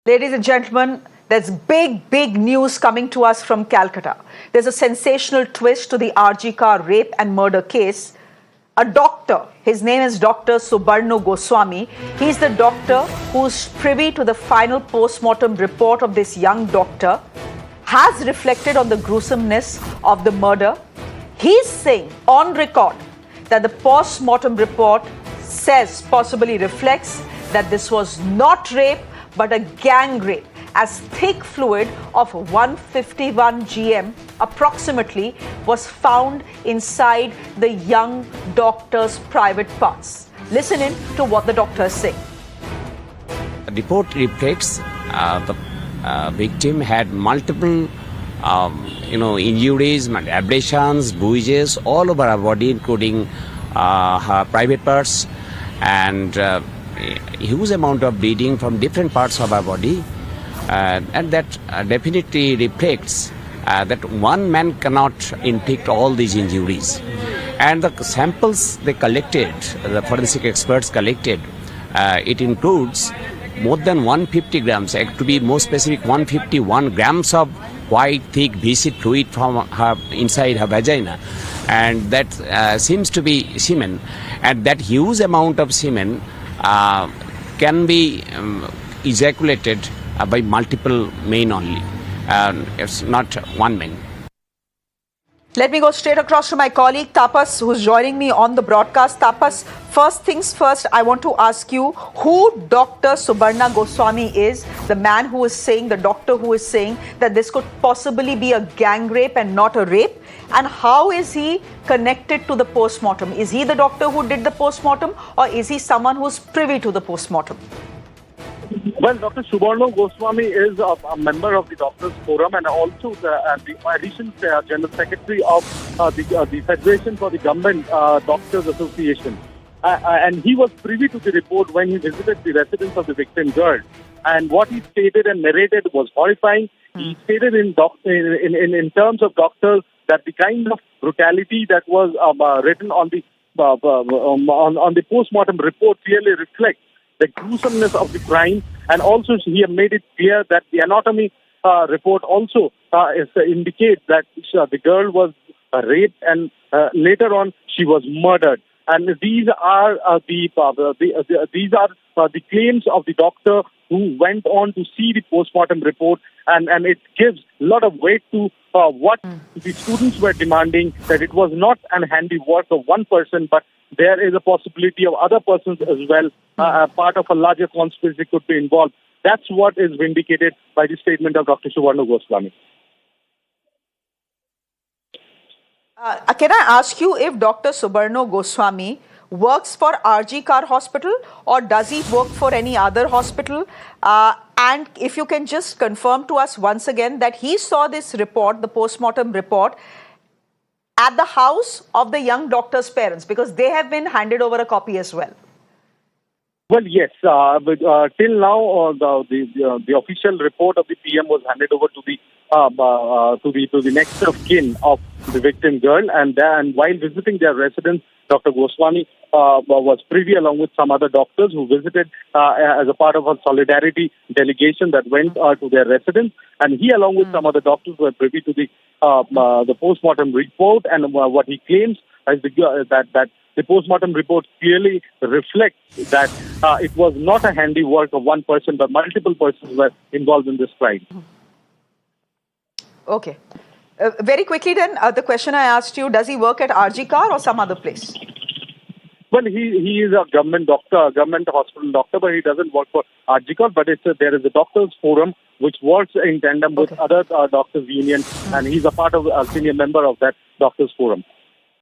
Ladies and gentlemen, there's big news coming to us from Calcutta. There's a sensational twist to the RG Kar rape and murder case. A doctor, his name is Dr. Subarno Goswami. He's the doctor who's privy to the final post-mortem report of this young doctor, has reflected on the gruesomeness of the murder. He's saying on record that the post-mortem report says, possibly reflects, that this was not rape but a gang rape, as thick fluid of 151 gm approximately was found inside the young doctor's private parts. Listen in to what the doctor is saying. The report reflects the victim had multiple injuries, abrasions, bruises all over her body, including her private parts, and a huge amount of bleeding from different parts of her body. And that definitely reflects that one man cannot inflict all these injuries. And the samples they collected, the forensic experts collected, it includes more than 150 grams, to be more specific, 151 grams of white, thick, viscid fluid from her inside her vagina. And that seems to be semen. And that huge amount of semen can be ejaculated by multiple men only. It's not one man. Let me go straight across to my colleague Tapas, who's joining me on the broadcast. Tapas, first things first, I want to ask you who Dr. Subarna Goswami is, the man who is saying, the doctor who is saying that this could possibly be a gang rape and not a rape, and how is he connected to the post-mortem? Is he the doctor who did the post-mortem, or is he someone who's privy to the post-mortem? Well, Dr. Subarno Goswami is a member of the Doctors Forum and also the additional General Secretary of the Federation for the Government Doctors Association. And he was privy to the report when he visited the residence of the victim girl. And what he stated and narrated was horrifying. He stated in terms of doctors that the kind of brutality that was written on the post-mortem report clearly reflects the gruesomeness of the crime, and also he made it clear that the anatomy report also indicates that the girl was raped and later on she was murdered. And these are the claims of the doctor who went on to see the post-mortem report, and it gives a lot of weight to what the students were demanding, that it was not an handiwork of one person, but there is a possibility of other persons as well. Part of a larger conspiracy could be involved. That's what is vindicated by the statement of Dr. Subarno Goswami. Can I ask you if Dr. Subarno Goswami works for RG Kar Hospital, or does he work for any other hospital? And if you can just confirm to us once again that he saw this report, the post-mortem report, at the house of the young doctor's parents, because they have been handed over a copy as well. Well, yes. But till now, the official report of the PM was handed over to the next of kin of the victim girl, and while visiting their residence, Dr. Goswami was privy along with some other doctors who visited as a part of a solidarity delegation that went to their residence, and he along with some other doctors were privy to the post-mortem report, and what he claims is that the post-mortem report clearly reflects that it was not a handiwork of one person, but multiple persons were involved in this crime. Okay. Very quickly then, the question I asked you, does he work at RG Kar or some other place? Well, he is a government doctor, a government hospital doctor, but he doesn't work for RG Kar, but there is a doctors forum which works in tandem with other doctors union, and he's a part of a senior member of that doctors forum.